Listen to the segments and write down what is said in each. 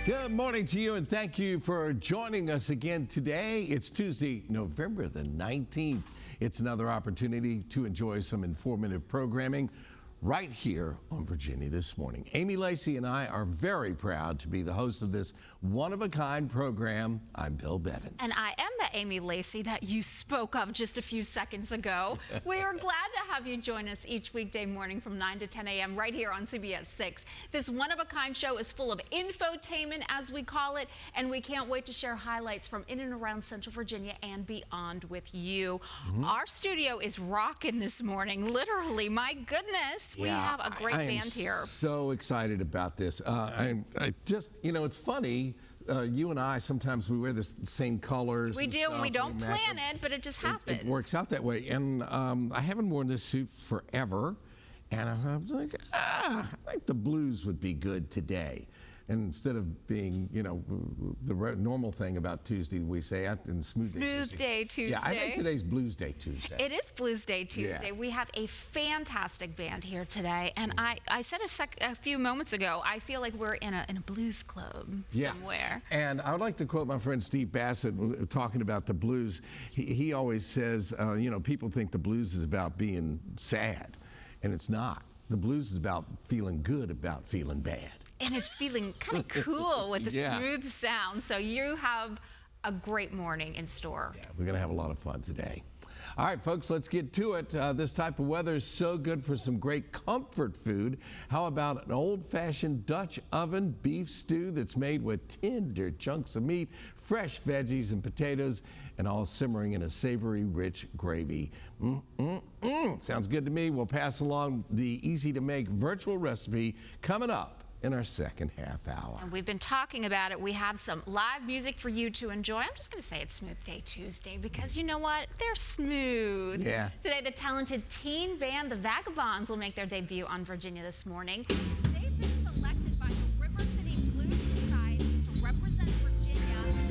Good morning to you, and thank you for joining us again today. It's Tuesday, November the 19th. It's another opportunity to enjoy some informative programming right here on Virginia This Morning. Amy Lacey and I are very proud to be the host of this one-of-a-kind program. I'm Bill Bevins. And I am the Amy Lacey that you spoke of just a few seconds ago. We are glad to have you join us each weekday morning from 9 to 10 a.m. right here on CBS 6. This one-of-a-kind show is full of infotainment, as we call it, and we can't wait to share highlights from in and around Central Virginia and beyond with you. Our studio is rocking this morning, literally. My goodness. We have a great band here. I'm so excited about this. I just, it's funny. You and I, sometimes we wear the same colors. We do, and we don't plan it, but it just happens. It works out that way. And I haven't worn this suit forever. And I was like, I think the blues would be good today. And instead of being, the normal thing about Tuesday, we say, and Smooth Day Tuesday. Yeah, I think today's Blues Day Tuesday. It is Blues Day Tuesday. Yeah. We have a fantastic band here today. And I said a few moments ago, I feel like we're in a blues club somewhere. And I would like to quote my friend Steve Bassett talking about the blues. He always says, people think the blues is about being sad, and it's not. The blues is about feeling good about feeling bad. And it's feeling kind of cool with the smooth sound. So you have a great morning in store. Yeah, we're going to have a lot of fun today. All right, folks, let's get to it. This type of weather is so good for some great comfort food. How about an old-fashioned Dutch oven beef stew that's made with tender chunks of meat, fresh veggies and potatoes, and all simmering in a savory, rich gravy. Sounds good to me. We'll pass along the easy-to-make virtual recipe coming up in our second half hour. And we've been talking about it. We have some live music for you to enjoy. I'm just going to say it's Smooth Day Tuesday because you know what? They're smooth. Yeah. Today, the talented teen band, the Vagabonds, will make their debut on Virginia This Morning. They've been selected by the River City Blues Society to represent Virginia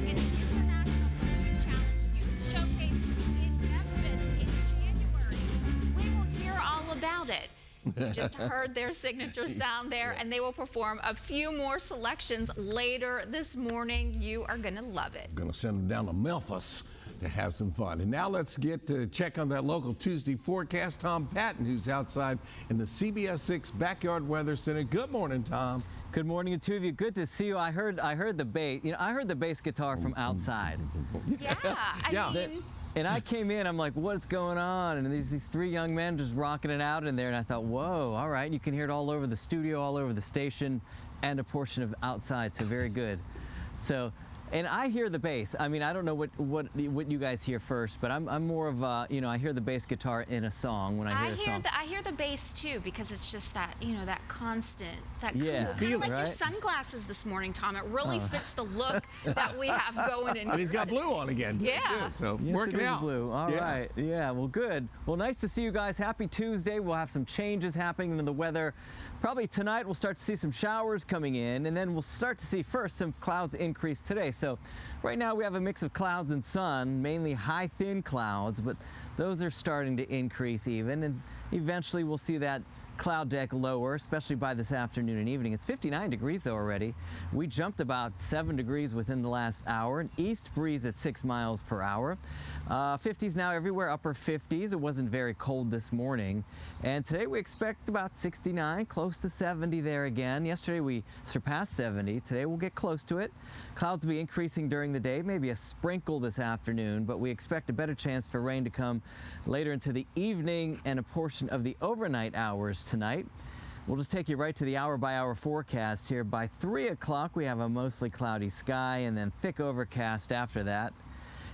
in the International Blues Challenge Youth Showcase in Memphis in January. We will hear all about it. You just heard their signature sound there, and they will perform a few more selections later this morning. You are going to love it. I'm going to send them down to Memphis to have some fun. And now let's get to check on that local Tuesday forecast. Tom Patton, who's outside in the CBS 6 Backyard Weather Center. Good morning, Tom. Good morning, two of you. Good to see you. I heard the bass. I heard the bass guitar from outside. Yeah, I mean. And I came in, I'm like, what's going on? And these three young men just rocking it out in there. And I thought, whoa, all right. You can hear it all over the studio, all over the station, and a portion of outside. So very good. So, and I hear the bass. I mean, I don't know what you guys hear first, but I'm more of a, I hear the bass guitar in a song when I hear a song. I hear the bass too, because it's just that, that constant, that cool, feel kind of like your sunglasses this morning, Tom. It really fits the look that we have going in. And he's got blue on again today, yeah. too, so yes, working out. Blue. All right. Yeah, well, good. Well, nice to see you guys. Happy Tuesday. We'll have some changes happening in the weather. Probably tonight we'll start to see some showers coming in, and then we'll start to see first some clouds increase today. So right now we have a mix of clouds and sun, mainly high thin clouds, but those are starting to increase even, and eventually we'll see that cloud deck lower, especially by this afternoon and evening. It's 59 degrees though already. We jumped about 7 degrees within the last hour. An east breeze at 6 miles per hour. 50s now everywhere, upper 50s. It wasn't very cold this morning. And today we expect about 69, close to 70 there again. Yesterday we surpassed 70. Today we'll get close to it. Clouds will be increasing during the day, maybe a sprinkle this afternoon, but we expect a better chance for rain to come later into the evening and a portion of the overnight hours tonight. We'll just take you right to the hour-by-hour forecast here. By 3 o'clock, we have a mostly cloudy sky and then thick overcast after that.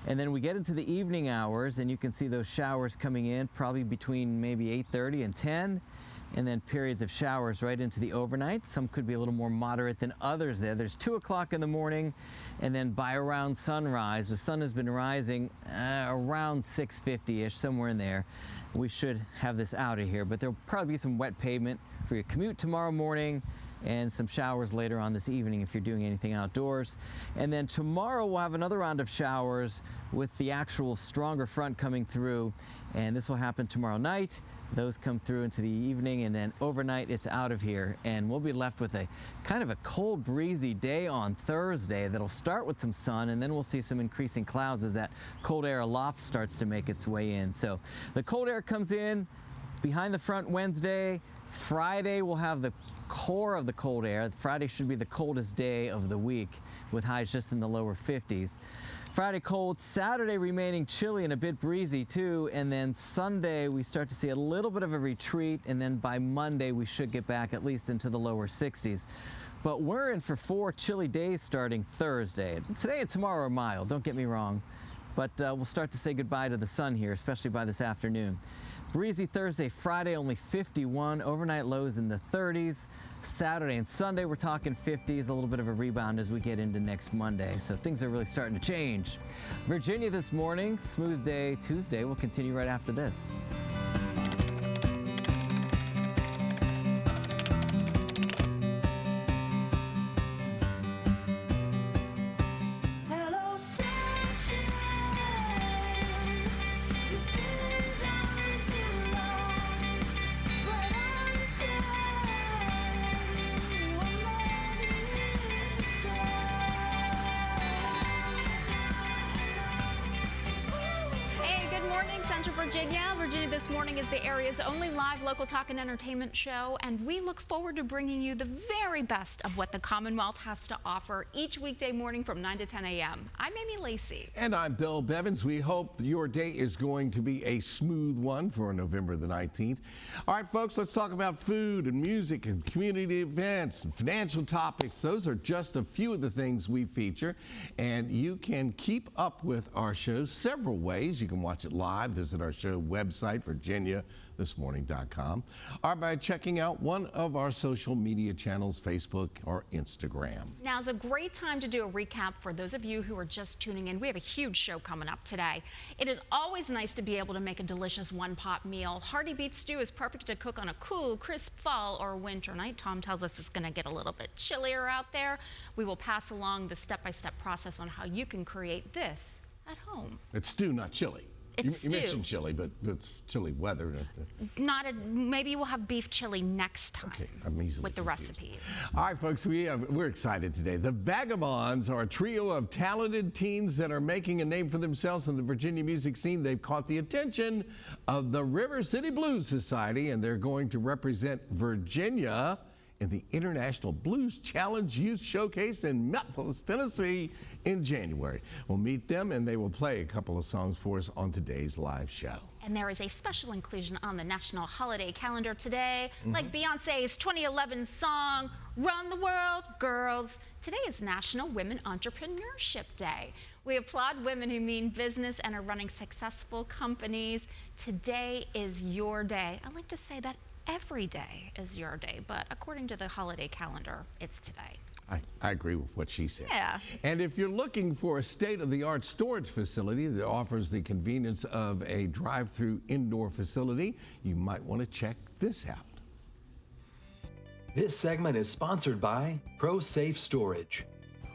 And then we get into the evening hours, and you can see those showers coming in probably between maybe 8:30 and 10. And then periods of showers right into the overnight. Some could be a little more moderate than others there. There's 2 o'clock in the morning, and then by around sunrise, the sun has been rising around 6:50-ish, somewhere in there. We should have this out of here, but there'll probably be some wet pavement for your commute tomorrow morning, and some showers later on this evening if you're doing anything outdoors. And then tomorrow we'll have another round of showers with the actual stronger front coming through, and this will happen tomorrow night. Those come through into the evening, and then overnight it's out of here, and we'll be left with a kind of a cold, breezy day on Thursday that'll start with some sun, and then we'll see some increasing clouds as that cold air aloft starts to make its way in. So the cold air comes in behind the front Wednesday. Friday we'll have the core of the cold air. Friday should be the coldest day of the week with highs just in the lower 50s. Friday cold, Saturday remaining chilly and a bit breezy too, and then Sunday we start to see a little bit of a retreat, and then by Monday we should get back at least into the lower 60s. But we're in for 4 chilly days starting Thursday. Today and tomorrow are mild, don't get me wrong, but we'll start to say goodbye to the sun here, especially by this afternoon. Breezy Thursday, Friday only 51, overnight lows in the 30s. Saturday and Sunday we're talking 50s, a little bit of a rebound as we get into next Monday. So things are really starting to change. Virginia this morning, smooth day Tuesday. We'll continue right after this. Virginia This Morning is the area's only live local talk and entertainment show, and we look forward to bringing you the very best of what the Commonwealth has to offer each weekday morning from 9 to 10 a.m. I'm Amy Lacey. And I'm Bill Bevins. We hope your day is going to be a smooth one for November the 19th. All right, folks, let's talk about food and music and community events and financial topics. Those are just a few of the things we feature, and you can keep up with our show several ways. You can watch it live, visit our show website, virginiathismorning.com, or by checking out one of our social media channels, Facebook or Instagram. Now's a great time to do a recap for those of you who are just tuning in. We have a huge show coming up today. It is always nice to be able to make a delicious one-pot meal. Hearty beef stew is perfect to cook on a cool, crisp fall or winter night. Tom tells us it's going to get a little bit chillier out there. We will pass along the step-by-step process on how you can create this at home. It's stew, not chili. It's you mentioned chili, but it's chilly weather. Maybe we'll have beef chili next time. Okay, I'm easily with the confused. recipes. All right, folks, we're excited today. The Vagabonds are a trio of talented teens that are making a name for themselves in the Virginia music scene. They've caught the attention of the River City Blues Society, and they're going to represent Virginia in the International Blues Challenge Youth Showcase in Memphis, Tennessee in January. We'll meet them, and they will play a couple of songs for us on today's live show. And there is a special inclusion on the national holiday calendar today, like Beyonce's 2011 song, Run the World, Girls. Today is National Women Entrepreneurship Day. We applaud women who mean business and are running successful companies. Today is your day. I like to say that every day is your day, but according to the holiday calendar, it's today. I agree with what she said. Yeah. And if you're looking for a state-of-the-art storage facility that offers the convenience of a drive-through indoor facility, you might want to check this out. This segment is sponsored by ProSafe Storage.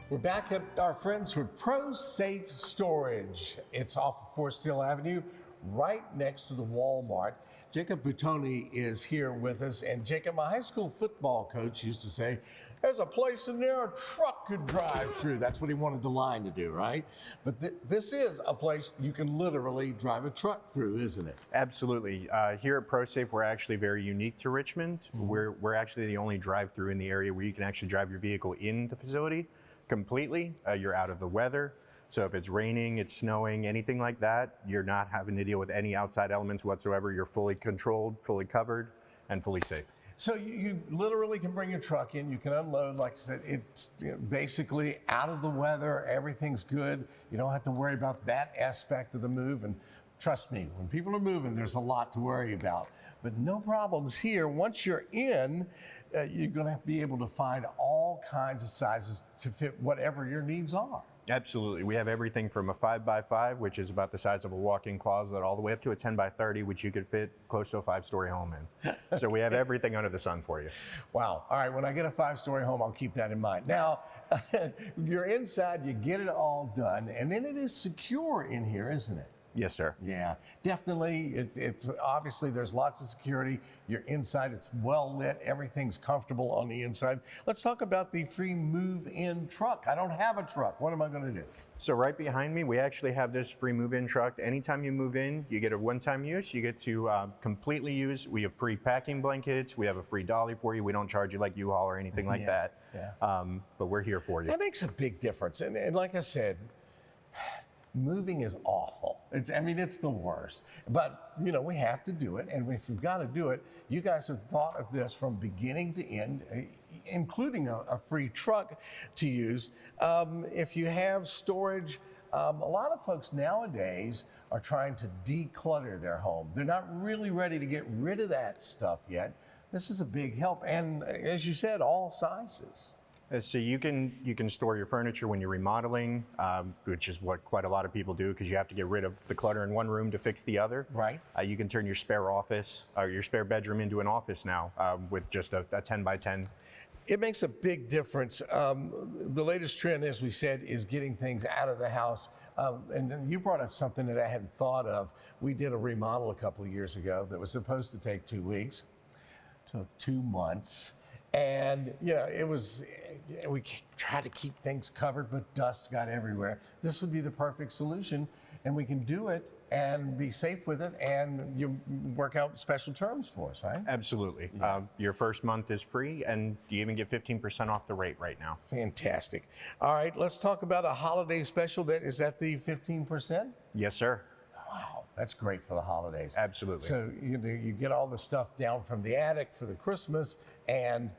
We're back at our friends with ProSafe Storage. It's off of Forest Hill Avenue, right next to the Walmart. Jacob Boutoni is here with us, and Jacob, my high school football coach used to say, there's a place in there a truck could drive through. That's what he wanted the line to do, right? But this is a place you can literally drive a truck through, isn't it? Absolutely. Here at ProSafe, we're actually very unique to Richmond. We're actually the only drive-through in the area where you can actually drive your vehicle in the facility completely. You're out of the weather. So if it's raining, it's snowing, anything like that, you're not having to deal with any outside elements whatsoever. You're fully controlled, fully covered, and fully safe. So you literally can bring your truck in, you can unload, like I said, it's basically out of the weather, everything's good. You don't have to worry about that aspect of the move. And trust me, when people are moving, there's a lot to worry about. But no problems here. Once you're in, you're gonna be able to find all kinds of sizes to fit whatever your needs are. Absolutely. We have everything from a 5x5, which is about the size of a walk-in closet, all the way up to a 10x30, which you could fit close to a 5-story home in. So we have everything under the sun for you. Wow. All right, when I get a 5-story home, I'll keep that in mind. Now, you're inside, you get it all done, and then it is secure in here, isn't it? Yes, sir. Yeah, definitely. It's obviously there's lots of security. You're inside, it's well lit, everything's comfortable on the inside. Let's talk about the free move-in truck. I don't have a truck. What am I going to do? So right behind me, we actually have this free move-in truck. Anytime you move in, you get a one-time use. You get to completely use. We have free packing blankets. We have a free dolly for you. We don't charge you like U-Haul or anything like that. Yeah. But we're here for you. That makes a big difference. And like I said, moving is awful. It's the worst. But, we have to do it. And if we've got to do it, you guys have thought of this from beginning to end, including a free truck to use. If you have storage, a lot of folks nowadays are trying to declutter their home. They're not really ready to get rid of that stuff yet. This is a big help. And as you said, all sizes. So you can store your furniture when you're remodeling, which is what quite a lot of people do because you have to get rid of the clutter in one room to fix the other. Right. You can turn your spare office or your spare bedroom into an office now with just a 10x10. It makes a big difference. The latest trend, as we said, is getting things out of the house. And then you brought up something that I hadn't thought of. We did a remodel a couple of years ago that was supposed to take 2 weeks. Took 2 months. And, we tried to keep things covered, but dust got everywhere. This would be the perfect solution, and we can do it and be safe with it, and you work out special terms for us, right? Absolutely. Yeah. Your first month is free, and you even get 15% off the rate right now. Fantastic. All right, let's talk about a holiday special. Is that the 15%? Yes, sir. Wow, that's great for the holidays. Absolutely. So you get all the stuff down from the attic for the Christmas, and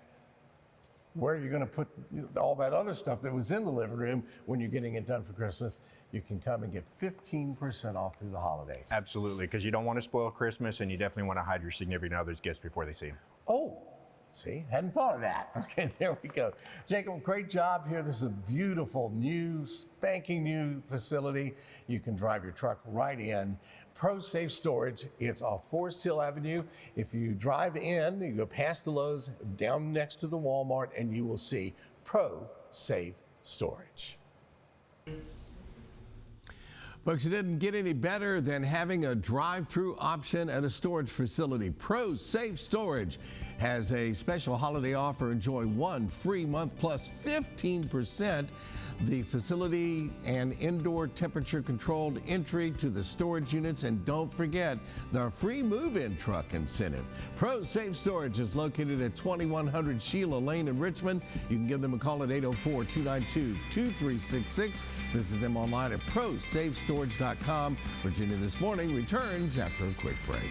where you're going to put all that other stuff that was in the living room when you're getting it done for Christmas, you can come and get 15% off through the holidays. Absolutely, because you don't want to spoil Christmas, and you definitely want to hide your significant other's gifts before they see them. Oh, see, hadn't thought of that. Okay, there we go. Jacob, great job here. This is a beautiful, new, spanking new facility. You can drive your truck right in. Pro Safe Storage. It's off Forest Hill Avenue. If you drive in, you go past the Lowe's, down next to the Walmart, and you will see Pro Safe Storage. Folks, it didn't get any better than having a drive-through option at a storage facility. Pro Safe Storage has a special holiday offer. Enjoy 1 free month plus 15%. The facility and indoor temperature controlled entry to the storage units. And don't forget the free move-in truck incentive. Pro Safe Storage is located at 2100 Sheila Lane in Richmond. You can give them a call at 804-292-2366. Visit them online at prosafestorage.com. Virginia This Morning returns after a quick break.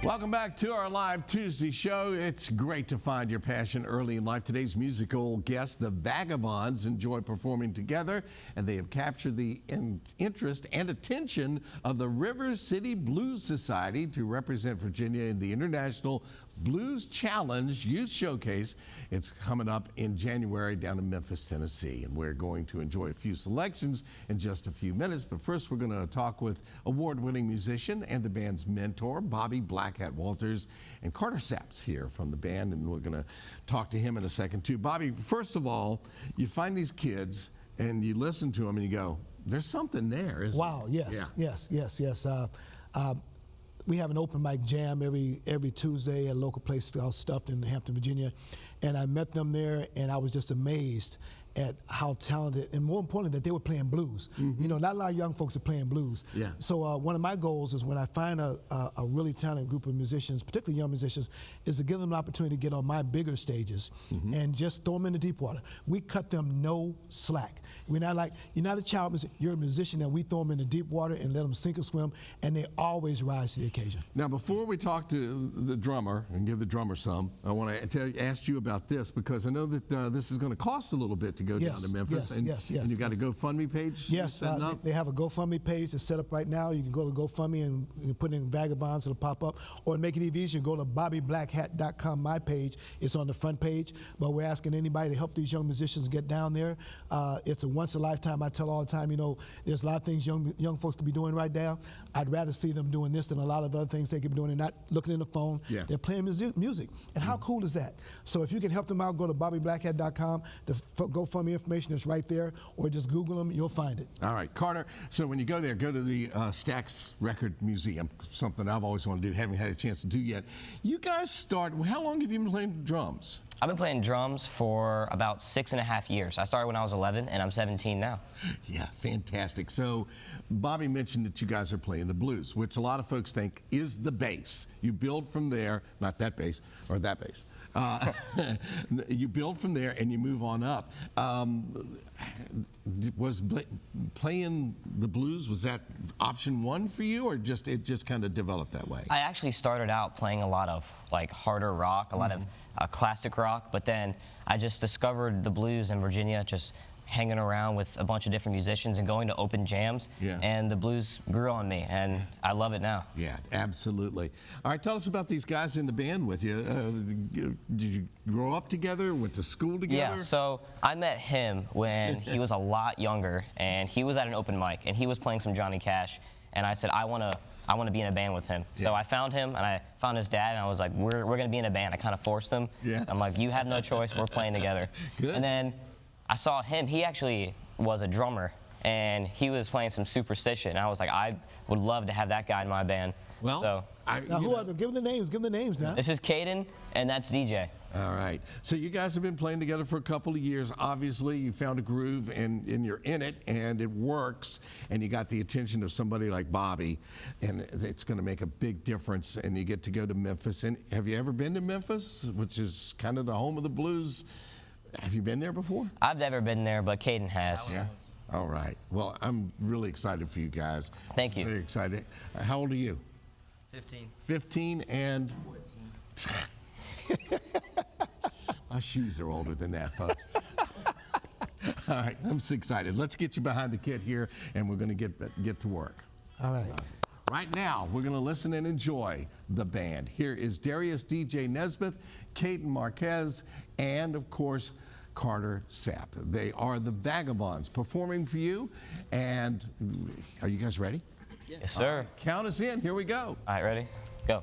Welcome back to our live Tuesday show. It's great to find your passion early in life. Today's musical guests, the Vagabonds, enjoy performing together, and they have captured the interest and attention of the River City Blues Society to represent Virginia in the International Blues Challenge Youth Showcase. It's coming up in January down in Memphis, Tennessee, and we're going to enjoy a few selections in just a few minutes. But first, we're going to talk with award-winning musician and the band's mentor, Bobby Blackhat Walters, and Carter Saps here from the band, and we're going to talk to him in a second too. Bobby, first of all, you find these kids and you listen to them and you go, "There's something there, isn't Wow! there?" Yes. We have an open mic jam every Tuesday at a local place called Stuffed in Hampton, Virginia, and I met them there, and I was just amazed at how talented, and more importantly, that they were playing blues. Mm-hmm. You know, not a lot of young folks are playing blues. Yeah. So one of my goals is when I find a really talented group of musicians, particularly young musicians, is to give them an opportunity to get on my bigger stages and just throw them in the deep water. We cut them no slack. We're not like, you're not a child musician, you're a musician, and we throw them in the deep water and let them sink or swim, and they always rise to the occasion. Now, before we talk to the drummer and give the drummer some, I want to ask you about this because I know that this is going to cost a little bit to go down Yes, to Memphis. yes, And you got a GoFundMe page? Yes, setting up? they have a GoFundMe page that's set up right now. You can go to GoFundMe and you put in Vagabonds, it'll pop up. Or to make it even easier, go to BobbyBlackHat.com. My page, it's on the front page. But we're asking anybody to help these young musicians get down there. It's a once in a lifetime. I tell all the time, you know, there's a lot of things young folks could be doing right now. I'd rather see them doing this than a lot of other things they could be doing and not looking in the phone. Yeah. They're playing music. And how cool is that? So if you can help them out, go to BobbyBlackHat.com. The GoFundMe information is right there, or just Google them, you'll find it. All right, Carter, so when you go there, go to the Stax Record Museum, something I've always wanted to do, haven't had a chance to do yet. You guys how long have you been playing drums? I've been playing drums for about 6.5 years. I started when I was 11, and I'm 17 now. Yeah, fantastic. So Bobby mentioned that you guys are playing the blues, which a lot of folks think is the bass. You build from there, not that bass, or that bass. You build from there and you move on up. Was playing the blues, was that option one for you, or it just kind of developed that way? I actually started out playing a lot of like harder rock, a lot of classic rock, but then I just discovered the blues in Virginia, just hanging around with a bunch of different musicians and going to open jams, and the blues grew on me, and I love it now. Yeah, absolutely. All right, tell us about these guys in the band with you. Did you grow up together, went to school together? Yeah, so I met him when he was a lot younger, and he was at an open mic, and he was playing some Johnny Cash, and I said, I want to be in a band with him. Yeah. So I found him, and I found his dad, and I was like, we're going to be in a band. I kind of forced him. Yeah. I'm like, you have no choice. We're playing together. Good. And then I saw him. He actually was a drummer, and he was playing some Superstition. And I was like, I would love to have that guy in my band. Well, so, Now, who are them? Give them the names now. this is Caden, and that's DJ. All right. So you guys have been playing together for a couple of years. Obviously, you found a groove, and you're in it, and it works, and you got the attention of somebody like Bobby, and it's going to make a big difference, and you get to go to Memphis. And have you ever been to Memphis, which is kind of the home of the blues? Have you been there before? I've never been there, but Caden has. Yeah. All right. Well, I'm really excited for you guys. Thank you. Very excited. How old are you? 15. 15 and 14. My shoes are older than that, folks. All right, I'm so excited. Let's get you behind the kit here, and we're going to get to work. All right. Right now, we're going to listen and enjoy the band. Here is Darius DJ Nesbitt, Caden Marquez, and of course, Carter Sapp. They are the Vagabonds performing for you. And are you guys ready? Yes, sir. Right, count us in. Here we go. All right, ready? Go.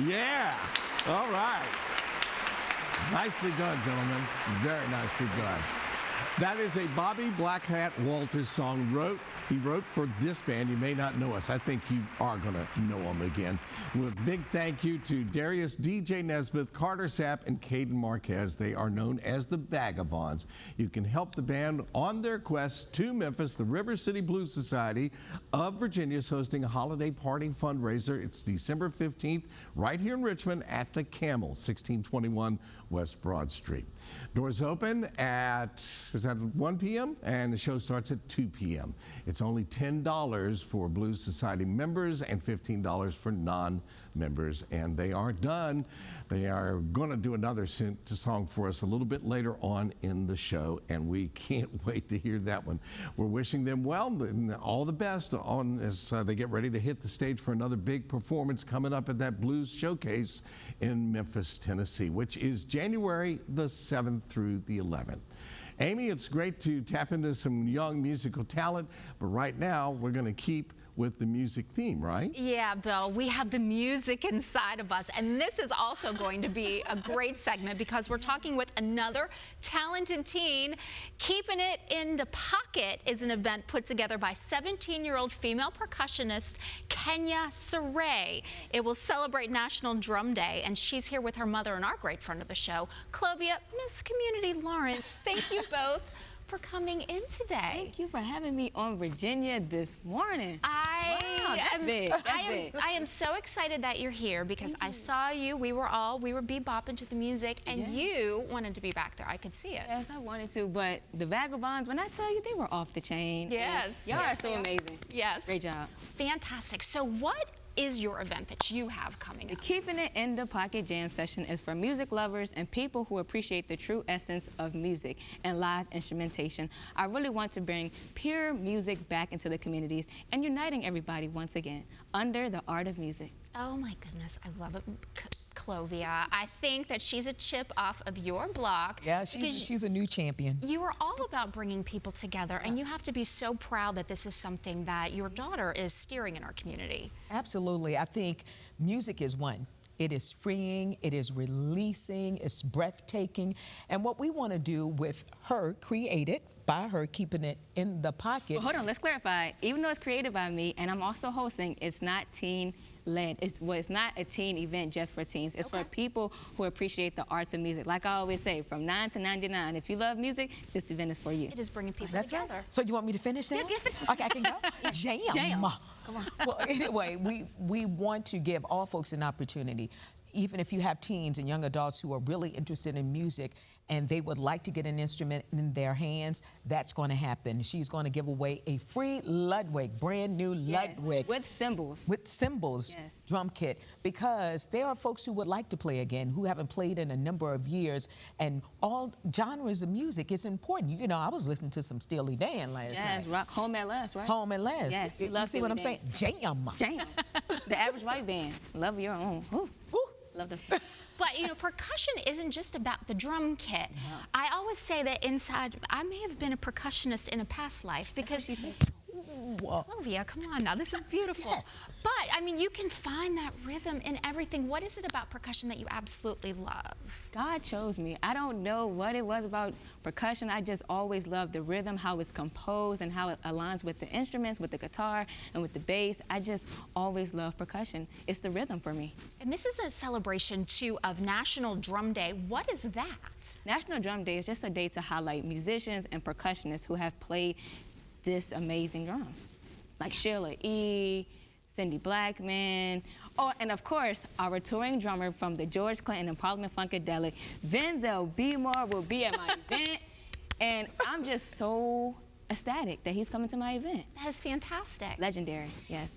Yeah. All right. Nicely done, gentlemen. Very nicely done. That is a Bobby Black Hat Walters song. He wrote for this band. You may not know us. I think you are going to know him again. With big thank you to Darius DJ Nesbitt, Carter Sapp, and Caden Marquez. They are known as the Vagabonds. You can help the band on their quest to Memphis. The River City Blues Society of Virginia is hosting a holiday party fundraiser. It's December 15th right here in Richmond at the Camel, 1621 West Broad Street. Doors open at, is that 1 p.m.? And the show starts at 2 p.m. It's only $10 for Blues Society members and $15 for non-members. And they are done. They are going to do another song for us a little bit later on in the show, and we can't wait to hear that one. We're wishing them well and all the best on as they get ready to hit the stage for another big performance coming up at that Blues Showcase in Memphis, Tennessee, which is January the 7th through the 11th. Amy, it's great to tap into some young musical talent, but right now we're going to keep with the music theme, right? Yeah, Bill, we have the music inside of us, and this is also going to be a great segment because we're talking with another talented teen. Keeping It in the Pocket is an event put together by 17-year-old female percussionist Kenya Saray. It will celebrate National Drum Day, and she's here with her mother and our great friend of the show, Clovia, Miss Community Lawrence. Thank you both for coming in today. Thank you for having me on Virginia this morning. Wow, that's big. That's big. I am so excited that you're here because I saw you. We were bebopping to the music, and you wanted to be back there. I could see it. Yes, I wanted to, but the Vagabonds, when I tell you, they were off the chain. Yes. Y'all are so amazing. Yes. Great job. Fantastic. So what is your event that you have coming The up? Keeping It in the Pocket Jam session is for music lovers and people who appreciate the true essence of music and live instrumentation. I really want to bring pure music back into the communities and uniting everybody once again under the art of music. Oh my goodness, I love it. Clovia, I think that she's a chip off of your block. Yeah, she's a new champion. You are all about bringing people together, and you have to be so proud that this is something that your daughter is steering in our community. Absolutely. I think music is one. It is freeing, it is releasing, it's breathtaking. And what we want to do with her, created by her, keeping it in the pocket. Well, hold on, let's clarify. Even though it's created by me and I'm also hosting, it's not teen-led. It's not a teen event just for teens. It's for people who appreciate the arts of music. Like I always say, from 9 to 99, if you love music, this event is for you. It is bringing people That's together. right. So you want me to finish that? Yeah, okay, I can go? Jam. Come on. Well, anyway, we want to give all folks an opportunity. Even if you have teens and young adults who are really interested in music and they would like to get an instrument in their hands, that's going to happen. She's going to give away a free Ludwig, brand new Ludwig. With cymbals. With cymbals drum kit, because there are folks who would like to play again, who haven't played in a number of years, and all genres of music is important. You know, I was listening to some Steely Dan last night. Jazz, rock, Home at Last, right? Home at Last. Yes, You see what I'm saying? Jam. Jam. The Average White Band. Love your own. Woo. Woo. Love the. But, you know, percussion isn't just about the drum kit. I always say that inside, I may have been a percussionist in a past life because Clovia, come on now, this is beautiful. But, I mean, you can find that rhythm in everything. What is it about percussion that you absolutely love? God chose me. I don't know what it was about percussion. I just always loved the rhythm, how it's composed and how it aligns with the instruments, with the guitar and with the bass. I just always loved percussion. It's the rhythm for me. And this is a celebration, too, of National Drum Day. What is that? National Drum Day is just a day to highlight musicians and percussionists who have played this amazing drum. Like Sheila E., Cindy Blackman, and of course, our touring drummer from the George Clinton and Parliament Funkadelic, Venzel Beemar, will be at my event, and I'm just so ecstatic that he's coming to my event. That is fantastic. Legendary, yes.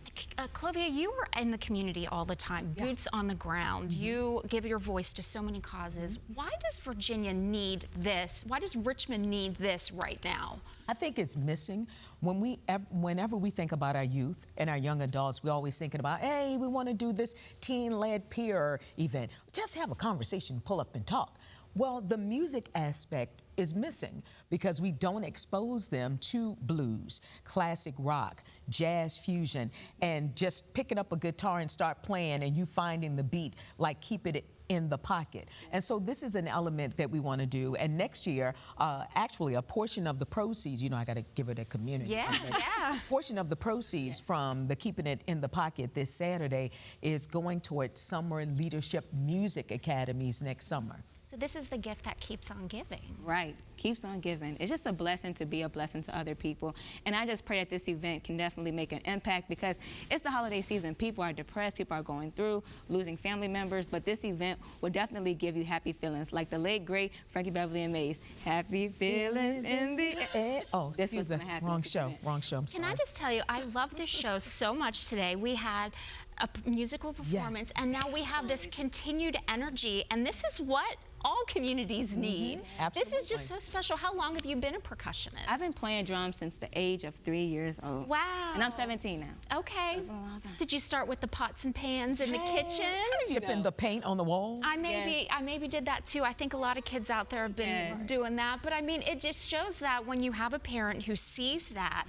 Clovia, you are in the community all the time, boots on the ground. You give your voice to so many causes. Why does Virginia need this? Why does Richmond need this right now? I think it's missing. Whenever we think about our youth and our young adults, we're always thinking about, hey, we want to do this teen-led peer event. Just have a conversation, pull up and talk. Well, the music aspect is missing because we don't expose them to blues, classic rock, jazz fusion, and just picking up a guitar and start playing and you finding the beat, like keep it in the pocket. And so this is an element that we want to do. And next year, actually a portion of the proceeds, you know, I got to give it a community. Yeah, yeah. Portion of the proceeds from the Keeping It in the Pocket this Saturday is going towards Summer Leadership Music Academies next summer. So this is the gift that keeps on giving. Right, keeps on giving. It's just a blessing to be a blessing to other people. And I just pray that this event can definitely make an impact because it's the holiday season. People are depressed, people are going through, losing family members, but this event will definitely give you happy feelings. Like the late, great Frankie Beverly and Mays, happy feelings in the air. Oh, excuse us, wrong show, I'm sorry. Can I just tell you, I love this show so much today. We had a musical performance, and now we have this continued energy, and this is what all communities need. Absolutely. This is just so special. How long have you been a percussionist? I've been playing drums since the age of 3 years old. Wow. And I'm 17 now. Okay. That's a long time. Did you start with the pots and pans in the kitchen? Chipping the paint on the wall. I maybe did that too. I think a lot of kids out there have been doing that. But I mean, it just shows that when you have a parent who sees that,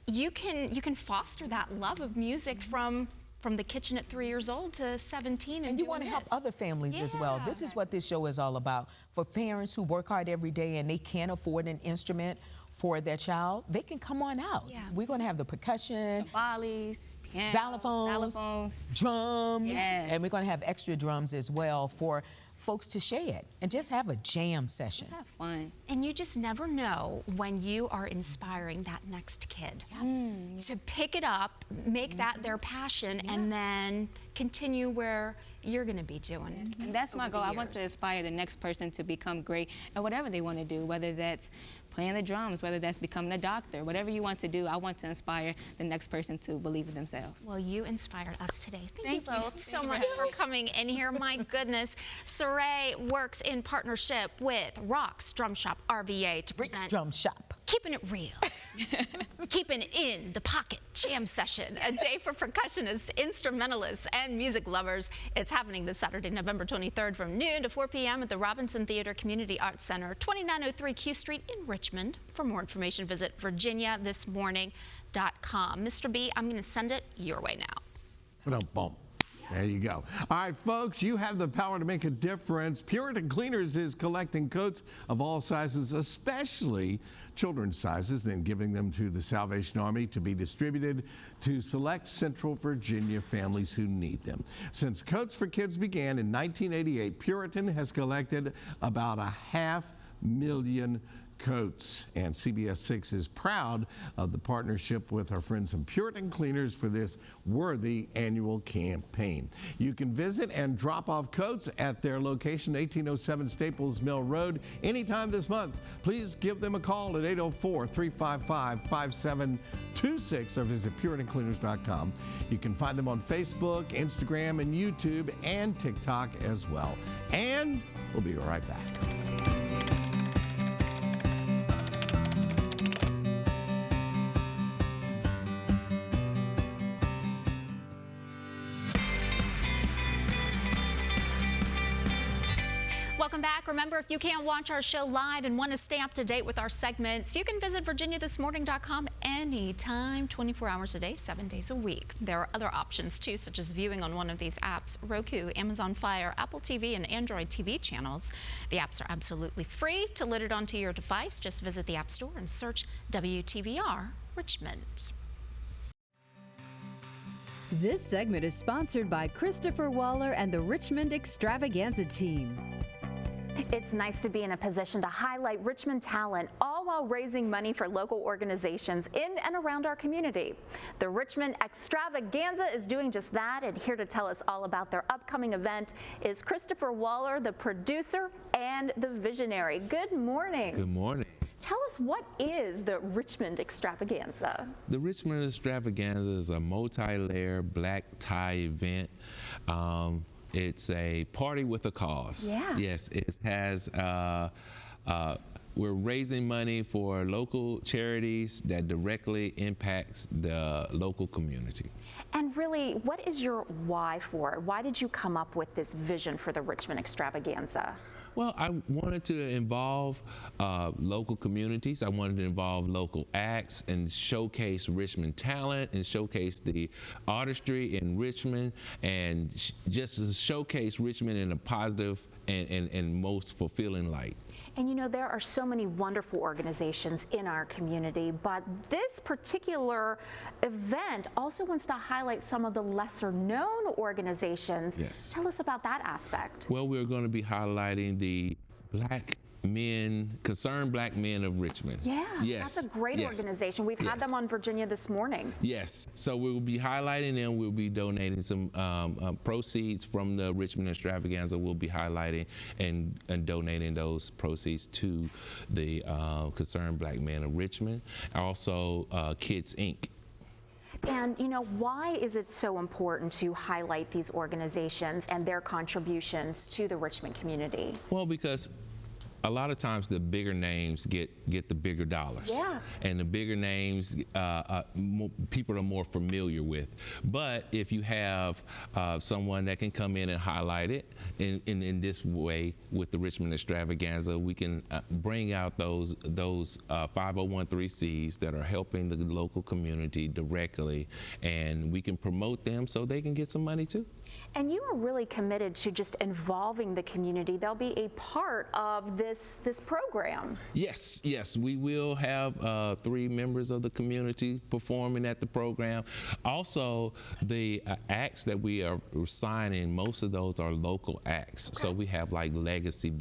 you can foster that love of music from the kitchen at 3 years old to 17 and you want to help other families as well. This is what this show is all about. For parents who work hard every day and they can't afford an instrument for their child, they can come on out. We're going to have the percussion, timbales, piano, xylophones, drums, and we're going to have extra drums as well for folks to share it and just have a jam session. Have fun. And you just never know when you are inspiring that next kid to pick it up, make that their passion, and then continue where you're going to be doing it. And that's my goal. I want to inspire the next person to become great at whatever they want to do, whether that's playing the drums, whether that's becoming a doctor, whatever you want to do. I want to inspire the next person to believe in themselves. Well, you inspired us today. Thank you both so much for coming in here. My goodness. Saray works in partnership with Rock's Drum Shop RVA to Rick's present Drum Shop. Keeping It Real. Keeping It in the Pocket Jam Session, a day for percussionists, instrumentalists, and music lovers. It's happening this Saturday, November 23rd from noon to 4 p.m. at the Robinson Theater Community Arts Center, 2903 Q Street in Richmond. For more information, visit virginiathismorning.com. Mr. B, I'm going to send it your way now. Boom. There you go. All right, folks, you have the power to make a difference. Puritan Cleaners is collecting coats of all sizes, especially children's sizes, then giving them to the Salvation Army to be distributed to select Central Virginia families who need them. Since Coats for Kids began in 1988, Puritan has collected about 500,000 coats, and CBS 6 is proud of the partnership with our friends from Puritan Cleaners for this worthy annual campaign. You can visit and drop off coats at their location, 1807 Staples Mill Road, anytime this month. Please give them a call at 804-355-5726 or visit PuritanCleaners.com. You can find them on Facebook, Instagram, and YouTube, and TikTok as well. And we'll be right back. Welcome back. Remember, if you can't watch our show live and want to stay up to date with our segments, you can visit virginiathismorning.com anytime, 24 hours a day, 7 days a week. There are other options too, such as viewing on one of these apps: Roku, Amazon Fire, Apple TV, and Android TV channels. The apps are absolutely free. To load it onto your device, just visit the App Store and search WTVR Richmond. This segment is sponsored by Christopher Waller and the Richmond Extravaganza team. It's nice to be in a position to highlight Richmond talent, all while raising money for local organizations in and around our community. The Richmond Extravaganza is doing just that, and here to tell us all about their upcoming event is Christopher Waller, the producer and the visionary. Good morning. Good morning. Tell us, what is the Richmond Extravaganza? The Richmond Extravaganza is a multi-layer black tie event. It's a party with a cause. Yeah. Yes, it has, we're raising money for local charities that directly impacts the local community. And really, what is your why for it? Why did you come up with this vision for the Richmond Extravaganza? Well, I wanted to involve local communities. I wanted to involve local acts and showcase Richmond talent and showcase the artistry in Richmond and just to showcase Richmond in a positive and most fulfilling light. And you know, there are so many wonderful organizations in our community, but this particular event also wants to highlight some of the lesser known organizations. Yes. Tell us about that aspect. Well, we're going to be highlighting the concerned black men of Richmond. Yeah, yes. That's a great organization. We've had them on Virginia this morning. Yes, so we will be highlighting them. We'll be donating some proceeds from the Richmond Extravaganza. We'll be highlighting and donating those proceeds to the concerned black men of Richmond. Also, Kids Inc. And you know, why is it so important to highlight these organizations and their contributions to the Richmond community? Well, because a lot of times the bigger names get the bigger dollars. Yeah. And the bigger names people are more familiar with. But if you have someone that can come in and highlight it in this way with the Richmond Extravaganza, we can bring out those 501(c)(3)s that are helping the local community directly, and we can promote them so they can get some money too. And you are really committed to just involving the community. They'll be a part of this program. Yes, we will have 3 members of the community performing at the program. Also, the acts that we are signing, most of those are local acts. Okay. So we have like Legacy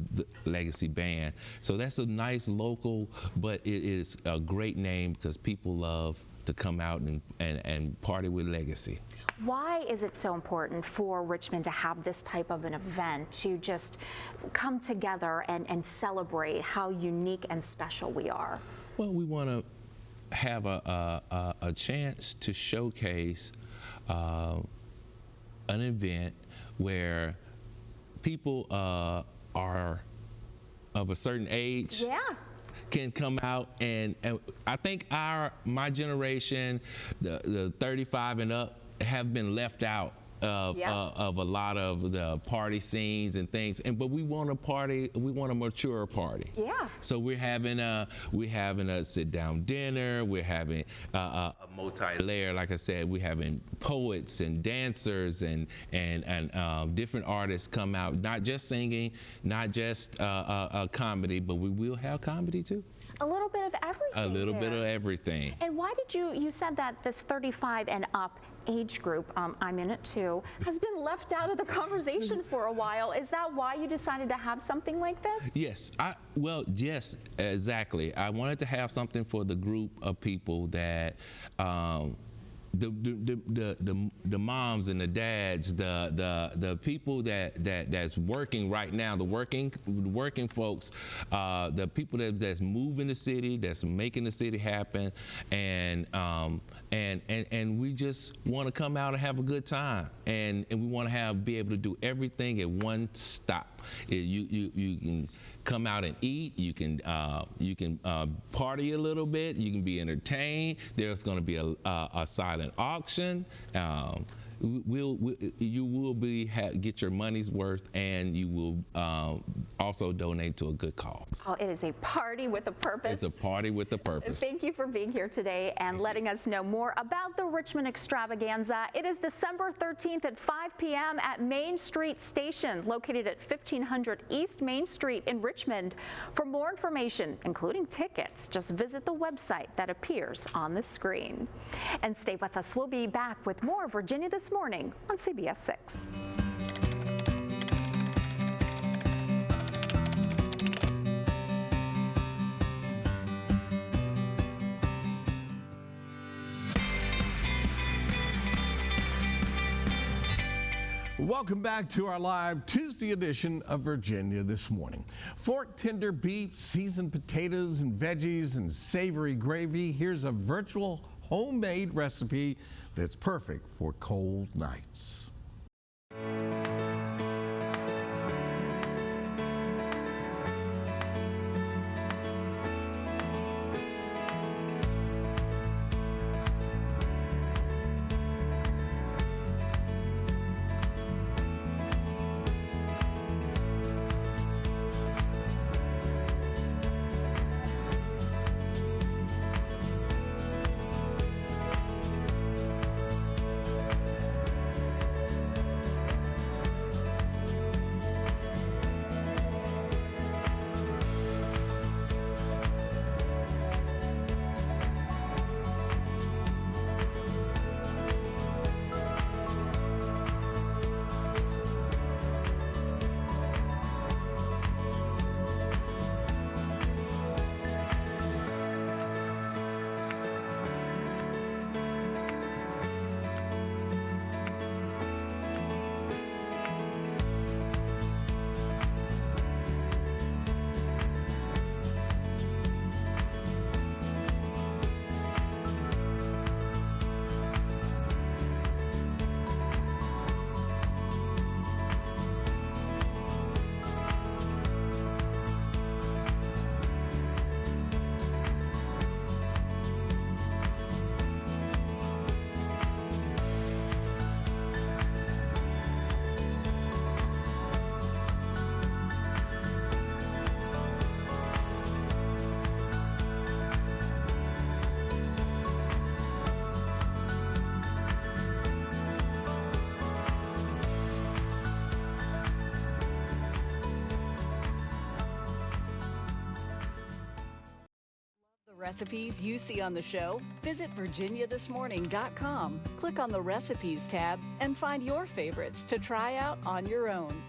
Band. So that's a nice local, but it is a great name because people love to come out and party with Legacy. Why is it so important for Richmond to have this type of an event, to just come together and celebrate how unique and special we are? Well, we want to have a chance to showcase an event where people are of a certain age. Yeah. Can come out and I think my generation, the 35 and up, have been left out of a lot of the party scenes and things, but we want a party. We want a mature party. Yeah. So we're having a sit-down dinner. We're having a multi-layer. Like I said, we're having poets and dancers and different artists come out. Not just singing, not just a comedy, but we will have comedy too. A little bit of everything. A little bit of everything. And why did you said that this 35 and up age group, I'm in it too, has been left out of the conversation for a while. Is that why you decided to have something like this? Yes, yes, exactly. I wanted to have something for the group of people that the moms and the dads, the people that's working right now, the working folks, the people that's moving the city, that's making the city happen, and we just want to come out and have a good time, and we want to be able to do everything at one stop. You can come out and eat. You can party a little bit. You can be entertained. There's going to be a silent auction. You will get your money's worth, and you will also donate to a good cause. Oh, it is a party with a purpose. It's a party with a purpose. Thank you for being here today and letting us know more about the Richmond Extravaganza. It is December 13th at 5 p.m. at Main Street Station, located at 1500 East Main Street in Richmond. For more information, including tickets, just visit the website that appears on the screen. And stay with us. We'll be back with more Virginia This Morning on CBS 6. Welcome back to our live Tuesday edition of Virginia This Morning. Fork tender beef, seasoned potatoes and veggies, and savory gravy. Here's a virtual homemade recipe that's perfect for cold nights. recipes you see on the show, visit virginiathismorning.com. Click on the Recipes tab and find your favorites to try out on your own.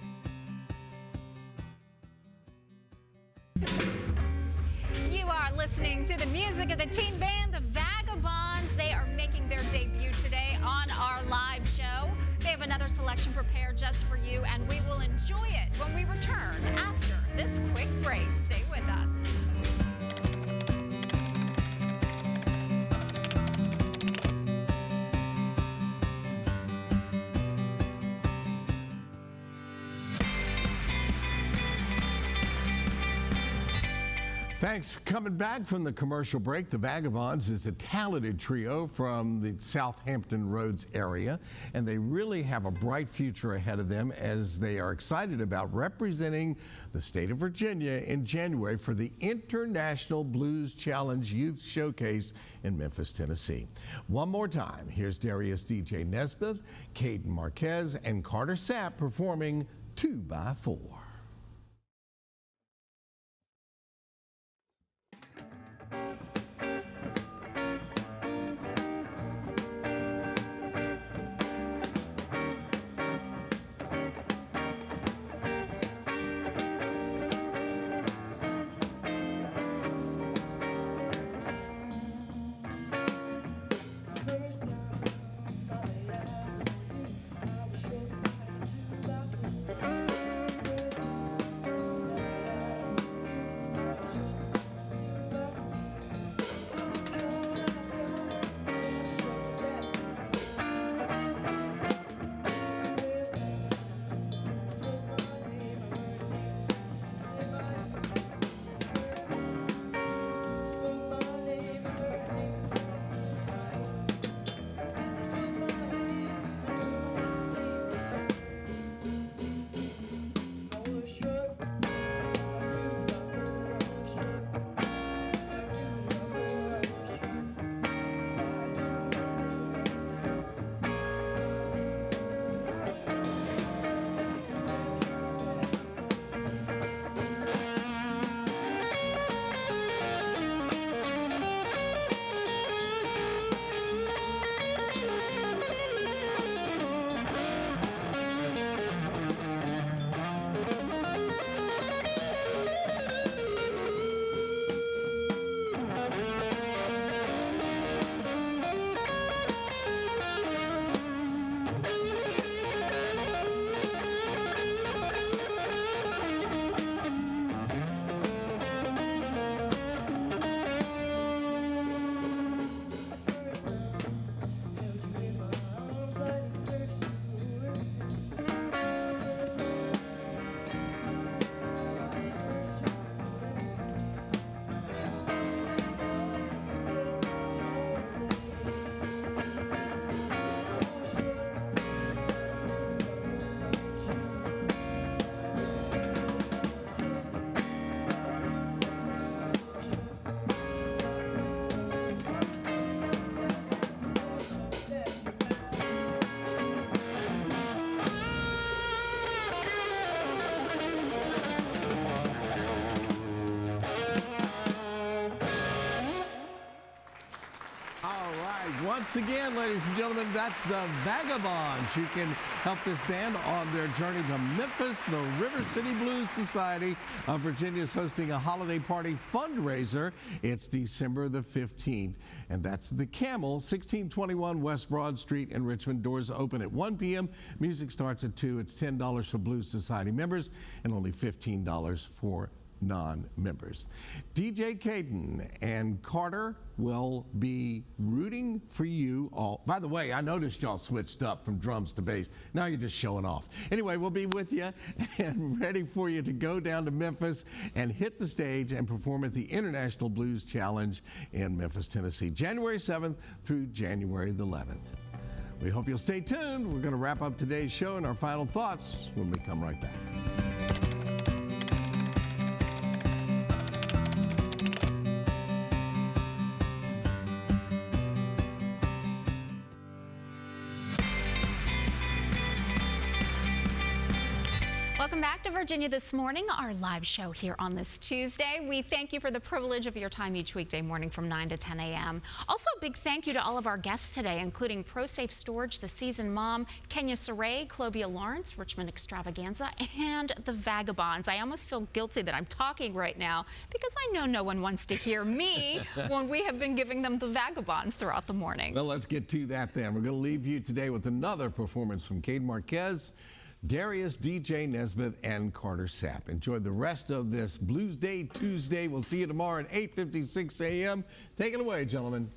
You are listening to the music of the teen band, the Vagabonds. They are making their debut today on our live show. They have another selection prepared just for you, and we will enjoy it when we return after this quick break. Stay with us. Thanks for coming back from the commercial break. The Vagabonds is a talented trio from the Southampton Roads area, and they really have a bright future ahead of them as they are excited about representing the state of Virginia in January for the International Blues Challenge Youth Showcase in Memphis, Tennessee. One more time, here's Darius DJ Nesbitt, Caden Marquez, and Carter Sapp performing 2x4. Once again, ladies and gentlemen, that's the Vagabonds. You can help this band on their journey to Memphis. The River City Blues Society of Virginia is hosting a holiday party fundraiser. It's December the 15th, and that's the Camel, 1621 West Broad Street in Richmond. Doors open at 1 p.m. Music starts at 2. It's $10 for Blues Society members and only $15 for non-members. DJ Caden and Carter will be rooting for you all. By the way, I noticed y'all switched up from drums to bass. Now you're just showing off. Anyway, we'll be with you and ready for you to go down to Memphis and hit the stage and perform at the International Blues Challenge in Memphis, Tennessee, January 7th through January the 11th. We hope you'll stay tuned. We're going to wrap up today's show and our final thoughts when we come right back. Welcome back to Virginia This Morning, our live show here on this Tuesday. We thank you for the privilege of your time each weekday morning from 9 to 10 a.m. Also, a big thank you to all of our guests today, including ProSafe Storage, the Seasoned Mom, Kenya Saray, Clovia Lawrence, Richmond Extravaganza, and the Vagabonds. I almost feel guilty that I'm talking right now because I know no one wants to hear me when we have been giving them the Vagabonds throughout the morning. Well, let's get to that then. We're going to leave you today with another performance from Cade Marquez, Darius, DJ Nesbitt, and Carter Sapp. Enjoy the rest of this Blues Day Tuesday. We'll see you tomorrow at 8:56 a.m. Take it away, gentlemen.